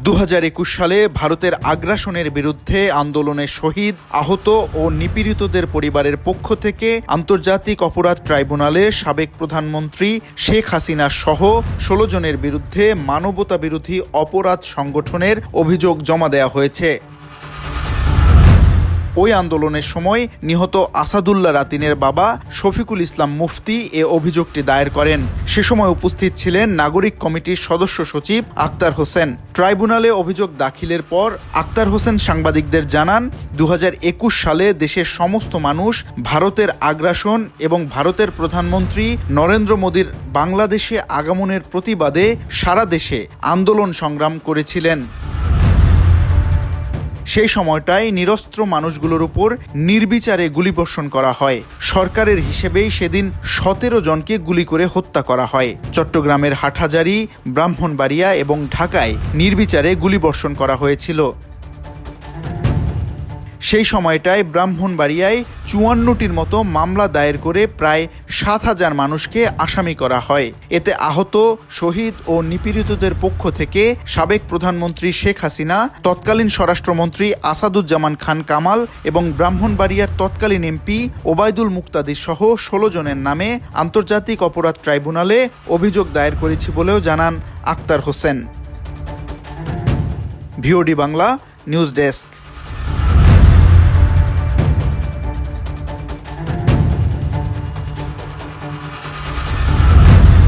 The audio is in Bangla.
2021 সালে ভারতের আগ্রাসনের বিরুদ্ধে আন্দোলনে শহীদ, আহত ও নিপীড়িতদের পরিবারের পক্ষ থেকে আন্তর্জাতিক অপরাধ ট্রাইব্যুনালে সাবেক প্রধানমন্ত্রী শেখ হাসিনা সহ 16 জনের বিরুদ্ধে মানবতাবিরোধী অপরাধ সংগঠনের অভিযোগ জমা দেওয়া হয়েছে। ওই আন্দোলনের সময় নিহত আসাদুল্লাহ রাতিনের বাবা শফিকুল ইসলাম মুফতি এ অভিযোগটি দায়ের করেন। সে সময় উপস্থিত ছিলেন নাগরিক কমিটির সদস্য সচিব আক্তার হোসেন। ট্রাইব্যুনালে অভিযোগ দাখিলের পর আক্তার হোসেন সাংবাদিকদের জানান, 2021 সালে দেশের সমস্ত মানুষ ভারতের আগ্রাসন এবং ভারতের প্রধানমন্ত্রী নরেন্দ্র মোদীর বাংলাদেশে আগমনের প্রতিবাদে সারা দেশে আন্দোলন সংগ্রাম করেছিলেন। সেই সময়টায় নিরস্ত্র মানুষগুলোর উপর নির্বিচারে গুলিবর্ষণ করা হয়। সরকারের হিসেবেই সেদিন 17 জনকে গুলি করে হত্যা করা হয়। চট্টগ্রামের হাটহাজারী, ব্রাহ্মণবাড়িয়া এবং ঢাকায় নির্বিচারে গুলিবর্ষণ করা হয়েছিল। সেই সময়টায় ব্রাহ্মণবাড়িয়ায় 54টির মতো মামলা দায়ের করে প্রায় 7,000 মানুষকে আসামি করা হয়। এতে আহত, শহীদ ও নিপীড়িতদের পক্ষ থেকে সাবেক প্রধানমন্ত্রী শেখ হাসিনা, তৎকালীন স্বরাষ্ট্রমন্ত্রী আসাদুজ্জামান খান কামাল এবং ব্রাহ্মণবাড়িয়ার তৎকালীন এমপি ওবায়দুল মুক্তাদির সহ 16 জনের নামে আন্তর্জাতিক অপরাধ ট্রাইব্যুনালে অভিযোগ দায়ের করেছি বলেও জানান Akhtar Hossain. VOD Bangla news desk.